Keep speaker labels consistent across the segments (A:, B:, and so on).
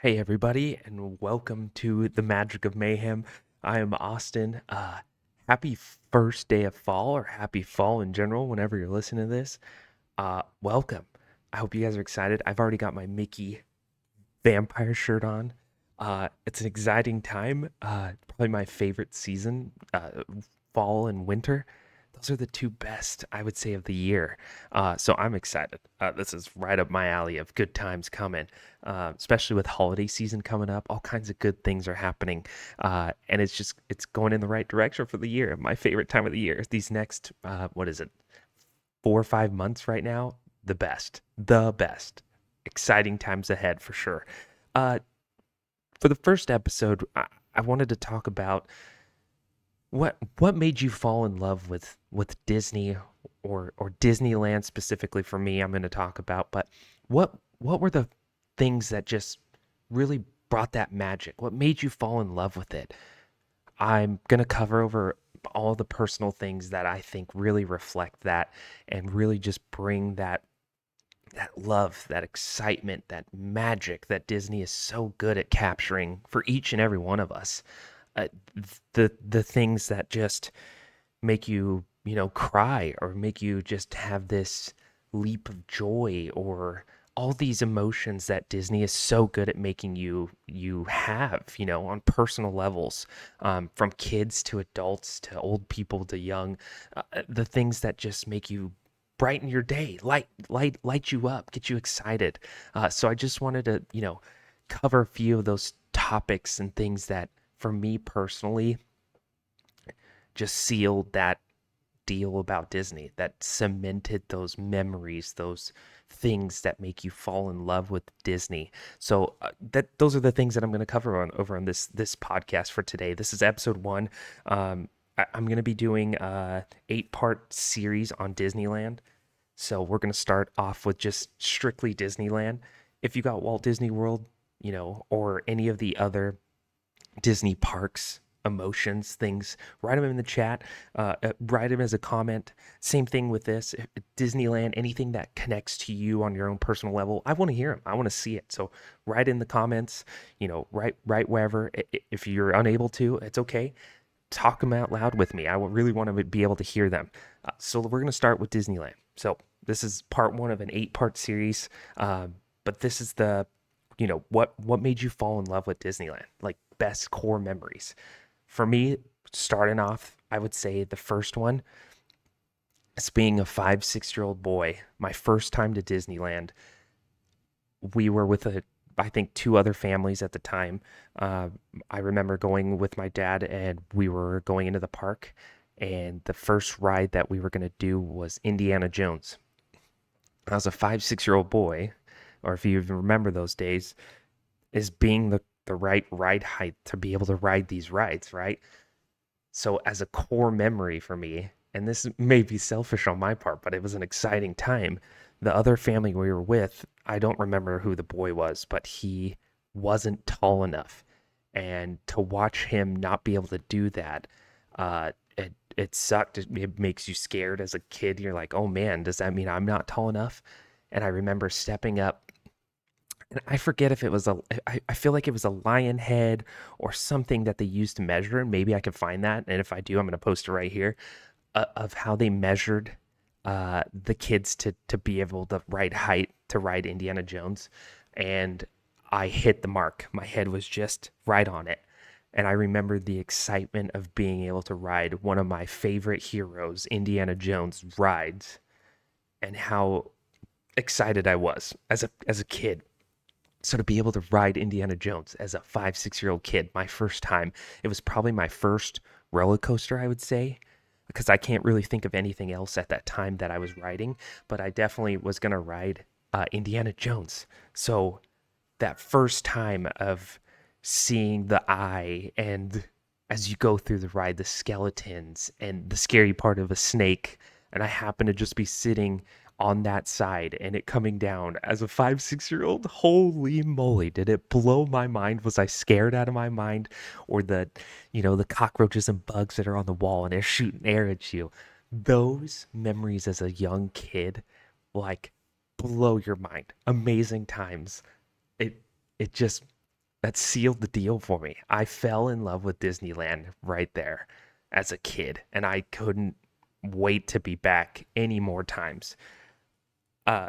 A: Hey, everybody, and welcome to the Magic of Mayhem. I am Austin. Happy first day of fall, or happy fall in general, whenever you're listening to this. Welcome. I hope you guys are excited. I've already got my Mickey vampire shirt on. It's an exciting time. Probably my favorite season, fall and winter. Those are the two best, I would say, of the year. So I'm excited. This is right up my alley of good times coming, especially with holiday season coming up. All kinds of good things are happening. And it's going in the right direction for the year. My favorite time of the year. These next, what is it, 4 or 5 months right now? The best. Exciting times ahead for sure. Uh, for the first episode, I wanted to talk about what made you fall in love with Disney or Disneyland specifically for me. I'm going to talk about, but what were the things that just really brought that magic? What made you fall in love with it? I'm going to cover over all the personal things that I think really reflect that and really just bring that love, that excitement, that magic that Disney is so good at capturing for each and every one of us. Uh, the things that just make you, cry or make you just have this leap of joy or all these emotions that Disney is so good at making you have, on personal levels, from kids to adults to old people to young, the things that just make you brighten your day, light you up, get you excited. So I just wanted to, cover a few of those topics and things that, for me personally, just sealed that deal about Disney, that cemented those memories, those things that make you fall in love with Disney. So that those are the things that I'm going to cover over on this podcast for today. This is episode one. I'm going to be doing a 8-part series on Disneyland. So we're going to start off with just strictly Disneyland. If you got Walt Disney World, or any of the other Disney parks, emotions, things, write them in the chat, write them as a comment. Same thing with this. Disneyland, anything that connects to you on your own personal level, I want to hear them. I want to see it. So write in the comments, write wherever. If you're unable to, it's okay. Talk them out loud with me. I really want to be able to hear them. So we're going to start with Disneyland. So this is part one of an 8-part series. But this is what made you fall in love with Disneyland? Like best core memories. For me, starting off, I would say the first one is being a 5, 6-year-old boy. My first time to Disneyland. We were with I think, two other families at the time. I remember going with my dad, and we were going into the park, and the first ride that we were going to do was Indiana Jones. I was a 5, 6-year-old boy, or if you even remember those days, is being the right ride height to be able to ride these rides, right? So as a core memory for me, and this may be selfish on my part, but it was an exciting time. The other family we were with, I don't remember who the boy was, but he wasn't tall enough. And to watch him not be able to do that, it sucked. It makes you scared as a kid. You're like, oh man, does that mean I'm not tall enough? And I remember stepping up, and I forget if it was I feel like it was a lion head or something that they used to measure, and maybe I could find that. And if I do, I'm going to post it right here, of how they measured the kids to be able to ride height to ride Indiana Jones. And I hit the mark. My head was just right on it. And I remember the excitement of being able to ride one of my favorite heroes, Indiana Jones, rides, and how excited I was as a kid. So to be able to ride Indiana Jones as a 5, 6-year-old kid, my first time, it was probably my first roller coaster, I would say, because I can't really think of anything else at that time that I was riding, but I definitely was going to ride Indiana Jones. So that first time of seeing the eye, and as you go through the ride, the skeletons and the scary part of a snake, and I happen to just be sitting on that side and it coming down as a 5, 6-year-old, holy moly, did it blow my mind? Was I scared out of my mind? Or the cockroaches and bugs that are on the wall and they're shooting air at you? Those memories as a young kid, like, blow your mind. Amazing times. It it just that sealed the deal for me. I fell in love with Disneyland right there as a kid, and I couldn't wait to be back any more times. Uh,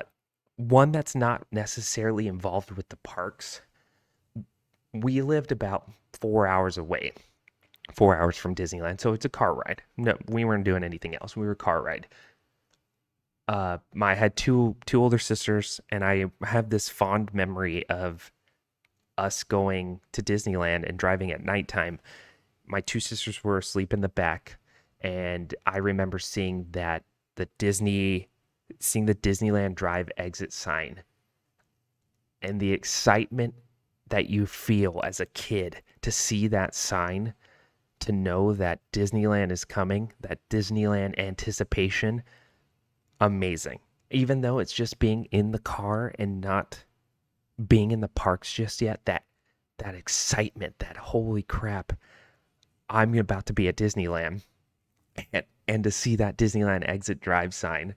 A: One that's not necessarily involved with the parks. We lived about 4 hours away, 4 hours from Disneyland, so it's a car ride. No, we weren't doing anything else. We were car ride. I had two older sisters, and I have this fond memory of us going to Disneyland and driving at nighttime. My two sisters were asleep in the back, and I remember the Disney seeing the Disneyland Drive exit sign, and the excitement that you feel as a kid to see that sign, to know that Disneyland is coming, that Disneyland anticipation, amazing. Even though it's just being in the car and not being in the parks just yet, that excitement, that holy crap, I'm about to be at Disneyland, and to see that Disneyland exit drive sign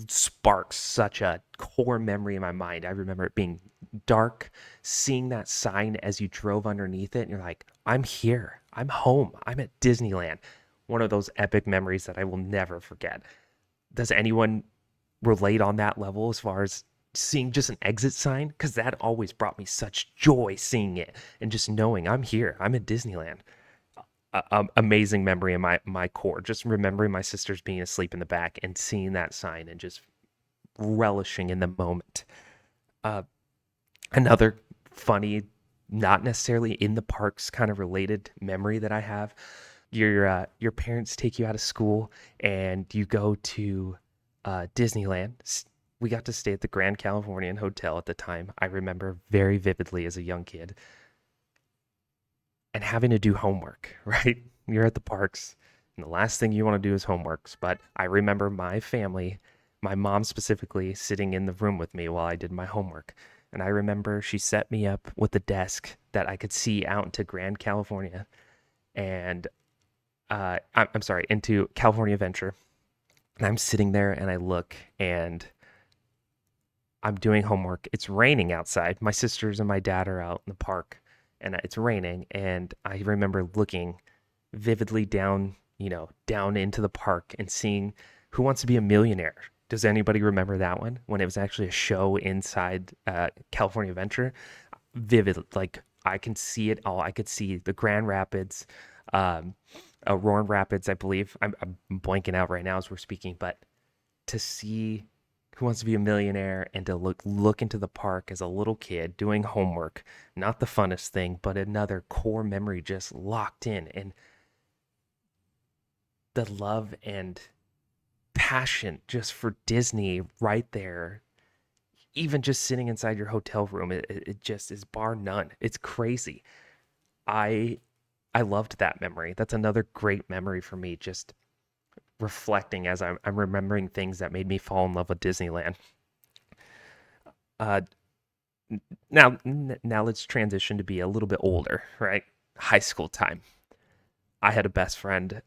A: sparks such a core memory in my mind. I remember it being dark, seeing that sign as you drove underneath it, and you're like, I'm here, I'm home, I'm at Disneyland. One of those epic memories that I will never forget. Does anyone relate on that level as far as seeing just an exit sign? Because that always brought me such joy seeing it and just knowing I'm here, I'm at Disneyland. Amazing memory in my core. Just remembering my sisters being asleep in the back and seeing that sign and just relishing in the moment. Uh, Another funny, not necessarily in the parks kind of related memory that I have. Your parents take you out of school and you go to Disneyland. We got to stay at the Grand Californian Hotel at the time. I remember very vividly as a young kid, and having to do homework, right? You're at the parks, and the last thing you want to do is homeworks. But I remember my family, my mom specifically, sitting in the room with me while I did my homework. And I remember she set me up with a desk that I could see out into Grand California, and I'm sorry, into California Adventure. And I'm sitting there and I look and I'm doing homework. It's raining outside. My sisters and my dad are out in the park and it's raining. And I remember looking vividly down, down into the park and seeing Who Wants to Be a Millionaire. Does anybody remember that one? When it was actually a show inside California Adventure? Vivid, like I can see it all. I could see the Grand Rapids, Roaring Rapids, I believe. I'm blanking out right now as we're speaking, but to see Who Wants to Be a Millionaire and to look into the park as a little kid doing homework, not the funnest thing, but another core memory just locked in, and the love and passion just for Disney right there. Even just sitting inside your hotel room, it just is bar none. It's crazy. I I loved that memory. That's another great memory for me. Just reflecting as I'm remembering things that made me fall in love with Disneyland. Uh, now let's transition to be a little bit older, right? High school time. I had a best friend.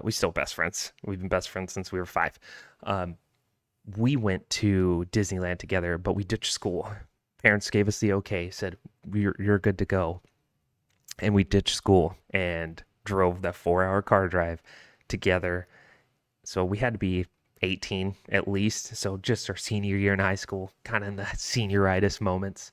A: We still best friends. We've been best friends since we were 5. Um, we went to Disneyland together, but we ditched school. Parents gave us the okay, said you're good to go, and we ditched school and drove that 4-hour car drive together. So we had to be 18 at least. So just our senior year in high school, kind of in the senioritis moments.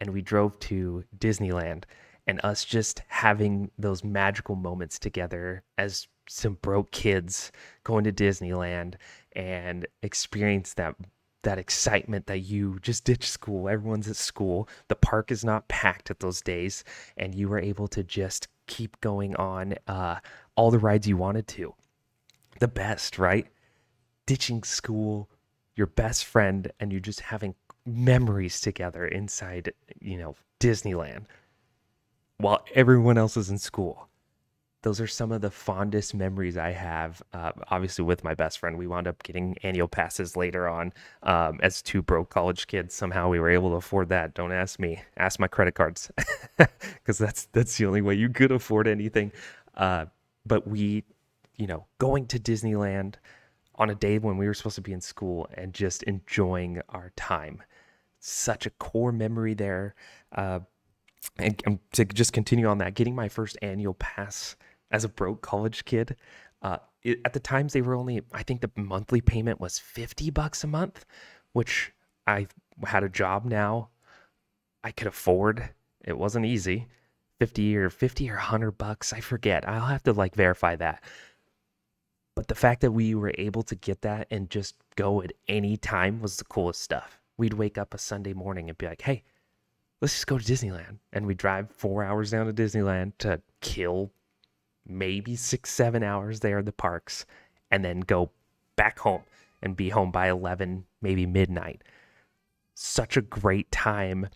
A: And we drove to Disneyland, and us just having those magical moments together as some broke kids going to Disneyland and experience that excitement that you just ditched school. Everyone's at school. The park is not packed at those days, and you were able to just keep going on all the rides you wanted to. The best, right? Ditching school, your best friend, and you're just having memories together inside, Disneyland while everyone else is in school. Those are some of the fondest memories I have. Obviously, with my best friend, we wound up getting annual passes later on. As two broke college kids, somehow we were able to afford that. Don't ask me. Ask my credit cards, because that's the only way you could afford anything. But we, going to Disneyland on a day when we were supposed to be in school and just enjoying our time. Such a core memory there. And to just continue on that, getting my first annual pass as a broke college kid, at the times they were only, I think the monthly payment was $50 a month, which I had a job now I could afford. It wasn't easy. 50 or $100, I forget. I'll have to like verify that. But the fact that we were able to get that and just go at any time was the coolest stuff. We'd wake up a Sunday morning and be like, hey, let's just go to Disneyland. And we drive 4 hours down to Disneyland to kill maybe 6, 7 hours there in the parks and then go back home and be home by 11, maybe midnight. Such a great time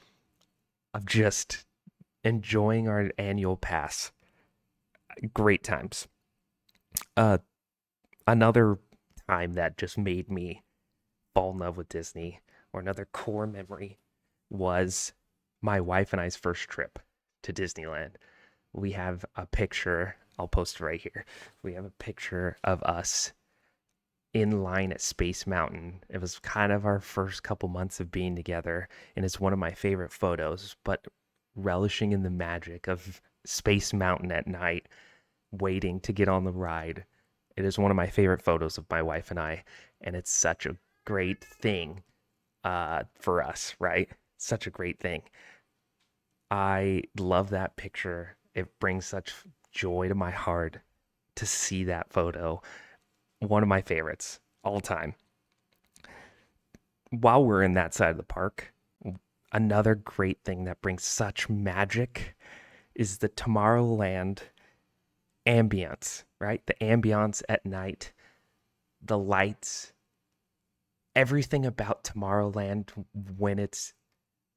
A: of just enjoying our annual pass. Great times. Uh, Another time that just made me fall in love with Disney, or another core memory, was my wife and I's first trip to Disneyland. We have a picture, I'll post it right here. We have a picture of us in line at Space Mountain. It was kind of our first couple months of being together, and it's one of my favorite photos, but relishing in the magic of Space Mountain at night, waiting to get on the ride. It is one of my favorite photos of my wife and I, and it's such a great thing for us, right? Such a great thing. I love that picture. It brings such joy to my heart to see that photo. One of my favorites all time. While we're in that side of the park, another great thing that brings such magic is the Tomorrowland ambience, right? The ambience at night, the lights, everything about Tomorrowland when it's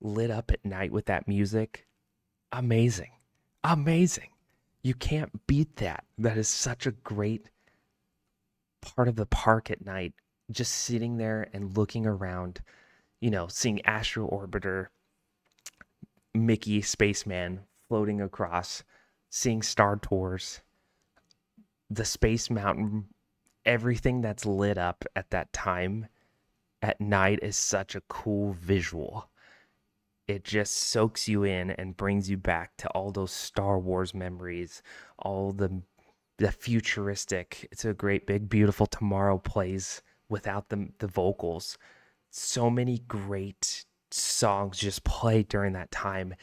A: lit up at night with that music. Amazing. Amazing. You can't beat that. That is such a great part of the park at night. Just sitting there and looking around, seeing Astro Orbiter, Mickey Spaceman floating across, seeing Star Tours, the Space Mountain, everything that's lit up at that time at night is such a cool visual. It just soaks you in and brings you back to all those Star Wars memories, all the futuristic. It's a great big beautiful tomorrow plays without the vocals. So many great songs just play during that time.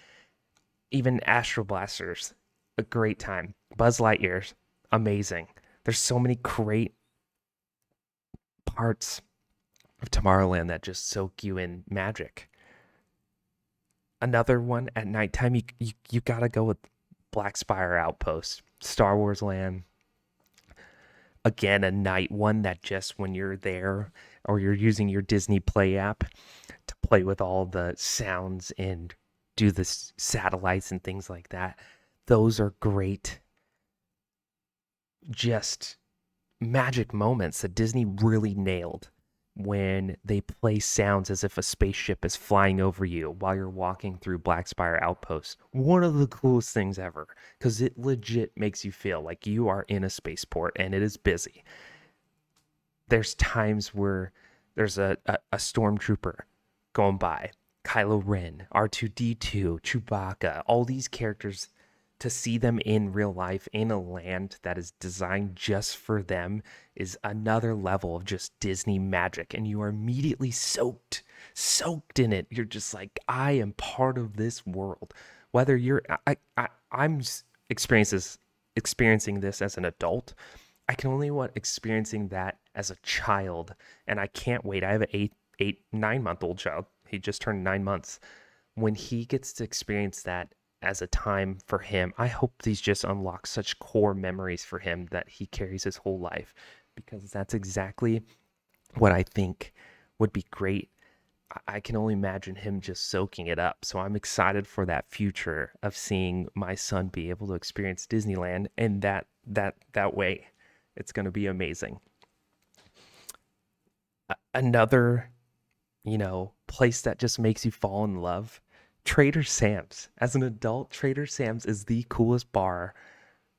A: Even Astro Blasters, a great time. Buzz Lightyear's amazing. There's so many great parts of Tomorrowland that just soak you in magic. Another one at nighttime, you gotta go with Black Spire Outpost, Star Wars Land. Again, a night one that just when you're there or you're using your Disney Play app to play with all the sounds and do the satellites and things like that, those are great, just magic moments that Disney really nailed when they play sounds as if a spaceship is flying over you while you're walking through Black Spire Outpost. One of the coolest things ever, because it legit makes you feel like you are in a spaceport and it is busy. There's times where there's a stormtrooper going by, Kylo Ren, R2D2, Chewbacca, all these characters. To see them in real life in a land that is designed just for them is another level of just Disney magic, and you are immediately soaked in it. You're just like, I am part of this world. Whether I'm experiencing this as an adult, I can only experiencing that as a child, and I can't wait. I have an 9-month-old child. He just turned 9 months. When he gets to experience that as a time for him, I hope these just unlock such core memories for him that he carries his whole life, because that's exactly what I think would be great. I can only imagine him just soaking it up. So I'm excited for that future of seeing my son be able to experience Disneyland in that way. It's going to be amazing. Another, place that just makes you fall in love, Trader Sam's. As an adult, Trader Sam's is the coolest bar,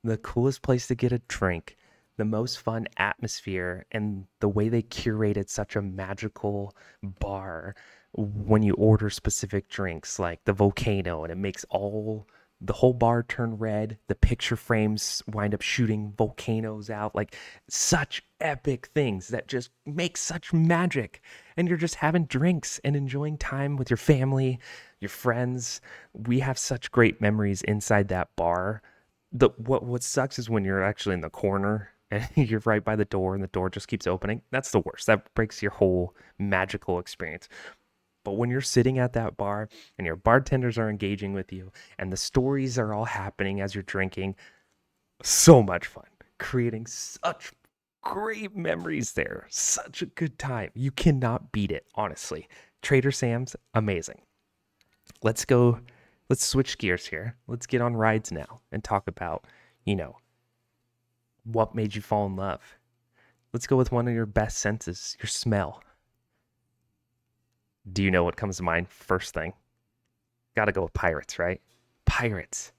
A: the coolest place to get a drink, the most fun atmosphere, and the way they curated such a magical bar when you order specific drinks like the volcano and it makes the whole bar turn red, the picture frames wind up shooting volcanoes out, like such epic things that just make such magic. And you're just having drinks and enjoying time with your family, your friends. We have such great memories inside that bar. What sucks is when you're actually in the corner and you're right by the door and the door just keeps opening. That's the worst. That breaks your whole magical experience. But when you're sitting at that bar and your bartenders are engaging with you and the stories are all happening as you're drinking, so much fun. Creating such great memories there. Such a good time. You cannot beat it, honestly. Trader Sam's, amazing. Let's go. Let's switch gears here. Let's get on rides now and talk about, you know, what made you fall in love. Let's go with one of your best senses, your smell. Do you know what comes to mind first thing? Gotta go with pirates, right? Pirates.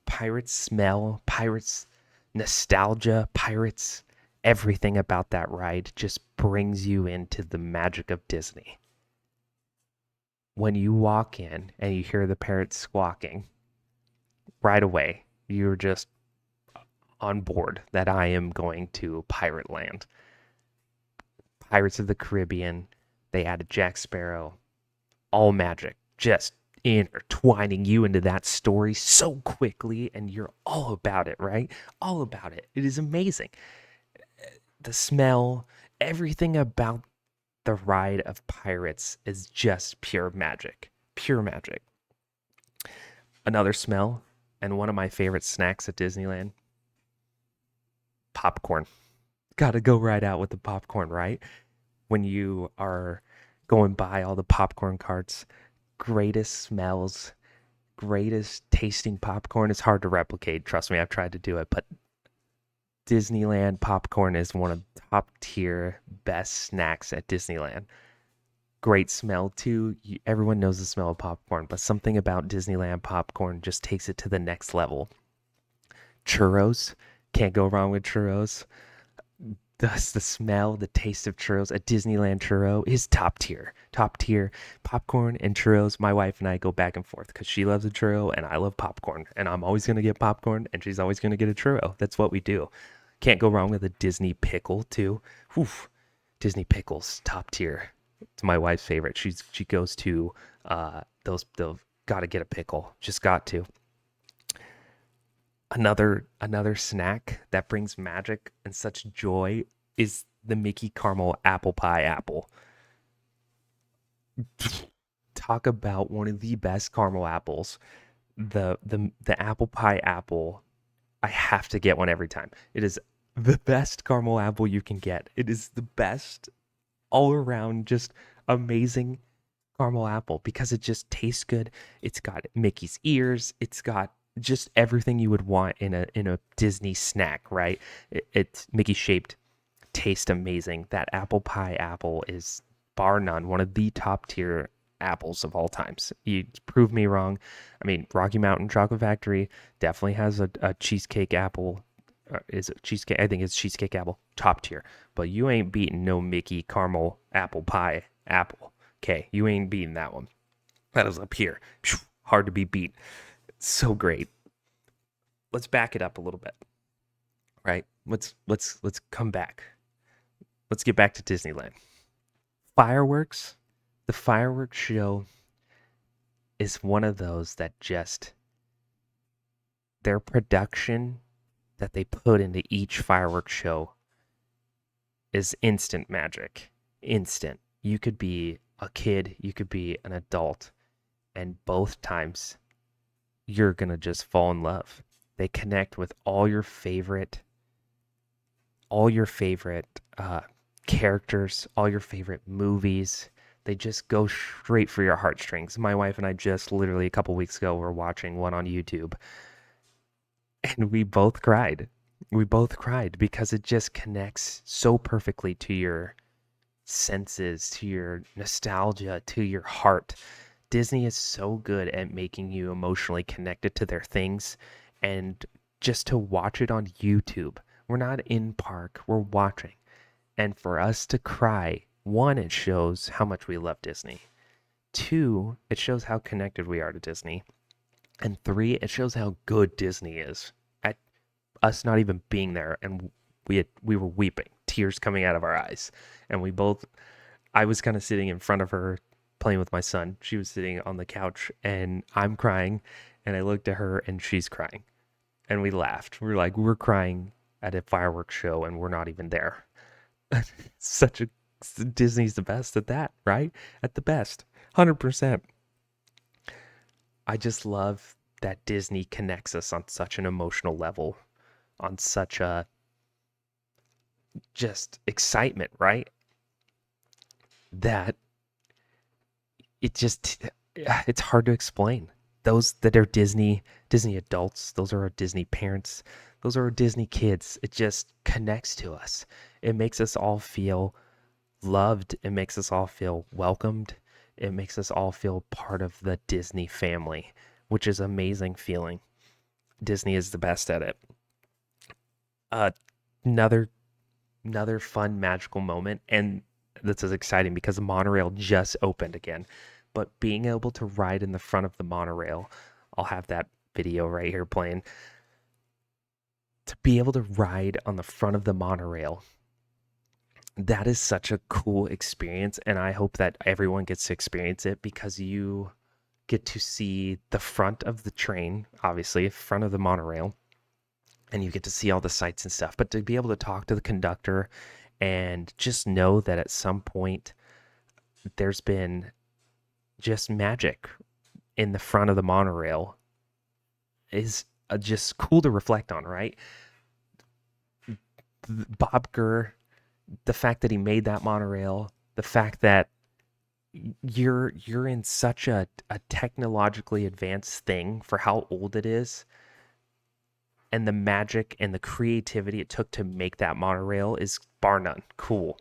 A: Pirates smell, pirates nostalgia, pirates. Everything about that ride just brings you into the magic of Disney. When you walk in and you hear the parrots squawking, right away, you're just on board that I am going to Pirate Land. Pirates of the Caribbean, they added Jack Sparrow, all magic, just intertwining you into that story so quickly, and you're all about it, right? All about it. It is amazing. The smell, everything about the ride of Pirates is just pure magic. Pure magic. Another smell, and one of my favorite snacks at Disneyland, popcorn. Gotta go right out with the popcorn, right? When you are going by all the popcorn carts, greatest smells, greatest tasting popcorn. It's hard to replicate. Trust me, I've tried to do it, but Disneyland popcorn is one of the top tier best snacks at Disneyland. Great smell too. Everyone knows the smell of popcorn, but something about Disneyland popcorn just takes it to the next level. Churros, can't go wrong with churros. Thus, the smell, the taste of churros, a Disneyland churro is top tier. Top tier. Popcorn and churros. My wife and I go back and forth because she loves a churro and I love popcorn. And I'm always going to get popcorn and she's always going to get a churro. That's what we do. Can't go wrong with a Disney pickle, too. Whew. Disney pickles, top tier. It's my wife's favorite. She goes to those gotta get a pickle. Just got to. Another snack that brings magic and such joy is the Mickey caramel apple pie apple. Talk about one of the best caramel apples. The apple pie apple. I have to get one every time. It is the best caramel apple you can get. It is the best all around, just amazing caramel apple because it just tastes good. It's got Mickey's ears. It's got just everything you would want in a Disney snack, right? It's Mickey shaped, tastes amazing. That apple pie apple is bar none one of the top tier apples of all times. You prove me wrong. I mean, Rocky Mountain Chocolate Factory definitely has a cheesecake apple. Is it cheesecake? I think it's cheesecake apple, top tier. But you ain't beating no Mickey caramel apple pie apple. Okay, you ain't beating that one. That is up here. Hard to be beat. So great. Let's back it up a little bit. Right? Let's come back. Let's get back to Disneyland. Fireworks. The fireworks show is one of those that just their production that they put into each fireworks show is instant magic. Instant. You could be a kid, you could be an adult, and both times you're going to just fall in love. They connect with all your favorite characters, all your favorite movies. They just go straight for your heartstrings. My wife and I just literally a couple weeks ago were watching one on YouTube and we both cried. We both cried because it just connects so perfectly to your senses, to your nostalgia, to your heart. Disney is so good at making you emotionally connected to their things, and just to watch it on YouTube. We're not in park, we're watching. And for us to cry, one, it shows how much we love Disney. 2, it shows how connected we are to Disney. And 3, it shows how good Disney is at us not even being there. And we were weeping, tears coming out of our eyes. And I was kind of sitting in front of her playing with my son. She was sitting on the couch and I'm crying. And I looked at her and she's crying. And we laughed. We were like, we're crying at a fireworks show and we're not even there. Such a Disney's the best at that, right? At the best. 100%. I just love that Disney connects us on such an emotional level, on such a just excitement, right? That it just it's hard to explain. Those that are Disney adults, those are our Disney parents, those are our Disney kids. It just connects to us. It makes us all feel loved. It makes us all feel welcomed. It makes us all feel part of the Disney family, which is an amazing feeling. Disney is the best at it. Uh, another another fun magical moment, and this is exciting because the monorail just opened again. But being able to ride in the front of the monorail, I'll have that video right here playing. To be able to ride on the front of the monorail, that is such a cool experience, and I hope that everyone gets to experience it because you get to see the front of the train, obviously, front of the monorail, and you get to see all the sights and stuff. But to be able to talk to the conductor and just know that at some point there's been just magic in the front of the monorail is just cool to reflect on, right? Bob Gurr, the fact that he made that monorail, the fact that you're in such a technologically advanced thing for how old it is, and the magic and the creativity it took to make that monorail is bar none cool.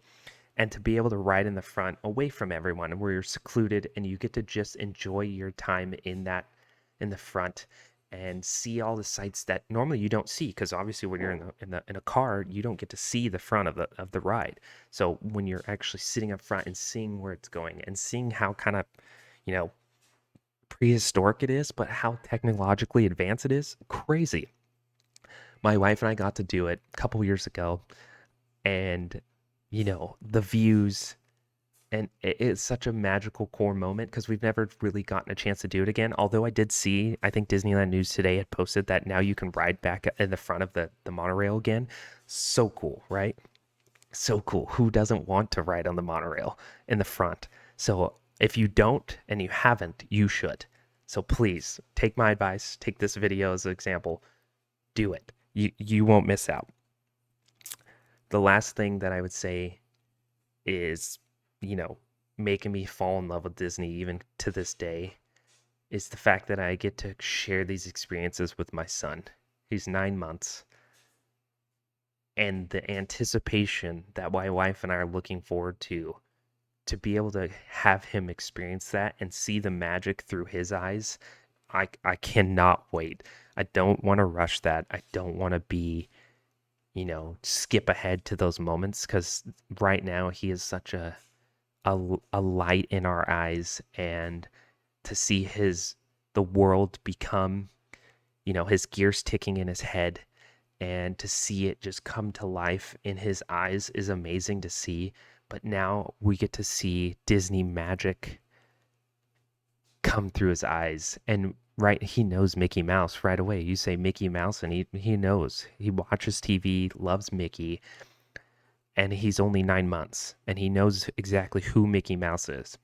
A: And to be able to ride in the front away from everyone where you're secluded and you get to just enjoy your time in the front and see all the sights that normally you don't see, because obviously when you're in a car you don't get to see the front of the ride. So when you're actually sitting up front and seeing where it's going and seeing how kind of, you know, prehistoric it is, but how technologically advanced it is, crazy. My wife and I got to do it a couple years ago, and the views, and it's such a magical core moment because we've never really gotten a chance to do it again. Although I did see, I think Disneyland News today had posted that now you can ride back in the front of the monorail again. So cool, right? So cool. Who doesn't want to ride on the monorail in the front? So if you don't and you haven't, you should. So please take my advice, take this video as an example, do it. You won't miss out. The last thing that I would say is, making me fall in love with Disney even to this day is the fact that I get to share these experiences with my son. He's 9 months. And the anticipation that my wife and I are looking forward to be able to have him experience that and see the magic through his eyes, I cannot wait. I don't want to rush that. I don't want to be, skip ahead to those moments, because right now he is such a light in our eyes, and to see the world become, his gears ticking in his head, and to see it just come to life in his eyes is amazing to see. But now we get to see Disney magic come through his eyes, and right, he knows Mickey Mouse right away. You say Mickey Mouse and he knows. He watches TV, loves Mickey, and he's only 9 months and he knows exactly who Mickey Mouse is.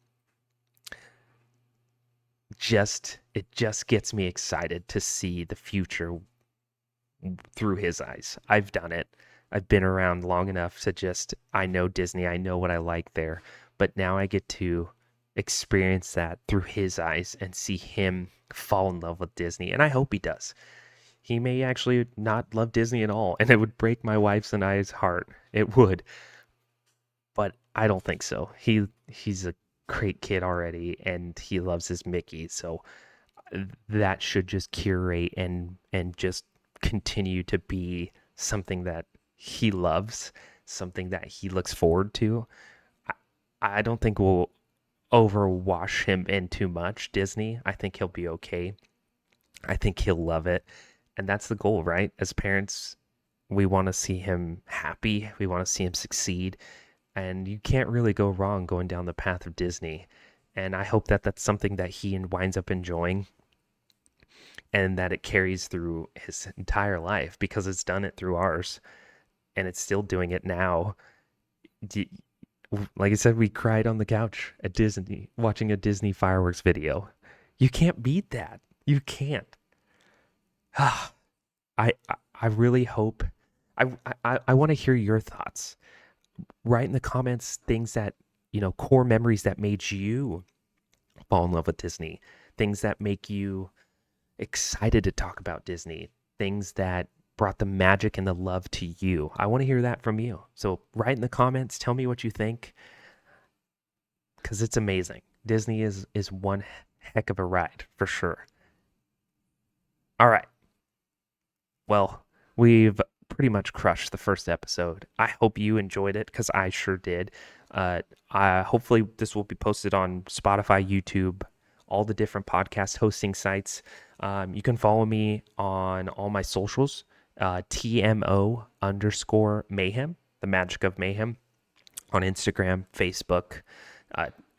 A: It just gets me excited to see the future through his eyes. I've done it. I've been around long enough to I know Disney, I know what I like there, but now I get to experience that through his eyes and see him fall in love with Disney. And I hope he does. He may actually not love Disney at all, and it would break my wife's and I's heart. It would. But I don't think so. He's a great kid already, and he loves his Mickey. So that should just curate and just continue to be something that he loves, something that he looks forward to. I don't think we'll overwash him in too much, Disney. I think he'll be okay. I think he'll love it. And that's the goal, right? As parents, we want to see him happy. We want to see him succeed. And you can't really go wrong going down the path of Disney. And I hope that that's something that he winds up enjoying and that it carries through his entire life because it's done it through ours and it's still doing it now. Like I said, we cried on the couch at Disney watching a Disney fireworks video. You can't beat that. You can't. I I really hope. I want to hear your thoughts. Write in the comments things that core memories that made you fall in love with Disney, things that make you excited to talk about Disney, things that brought the magic and the love to you. I want to hear that from you. So write in the comments, tell me what you think, because it's amazing. Disney is one heck of a ride for sure. All right. Well, we've pretty much crushed the first episode. I hope you enjoyed it because I sure did. Hopefully this will be posted on Spotify, YouTube, all the different podcast hosting sites. You can follow me on all my socials, TMO_Mayhem, the Magic of Mayhem, on Instagram, Facebook,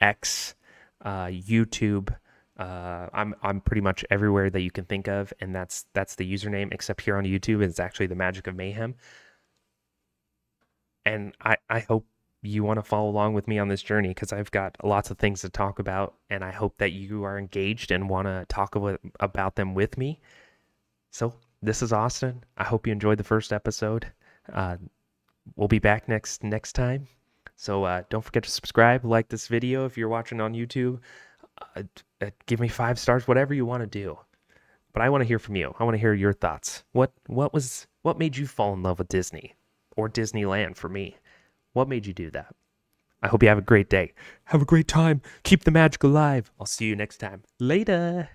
A: X, YouTube. I'm pretty much everywhere that you can think of, and that's the username, except here on YouTube it's actually the Magic of Mayhem. And I hope you want to follow along with me on this journey because I've got lots of things to talk about, and I hope that you are engaged and want to talk about them with me. So this is Austin. I hope you enjoyed the first episode. We'll be back next time. So don't forget to subscribe, like this video if you're watching on YouTube. Give me 5 stars, whatever you want to do. But I want to hear from you. I want to hear your thoughts. What made you fall in love with Disney or Disneyland for me? What made you do that? I hope you have a great day. Have a great time. Keep the magic alive. I'll see you next time. Later.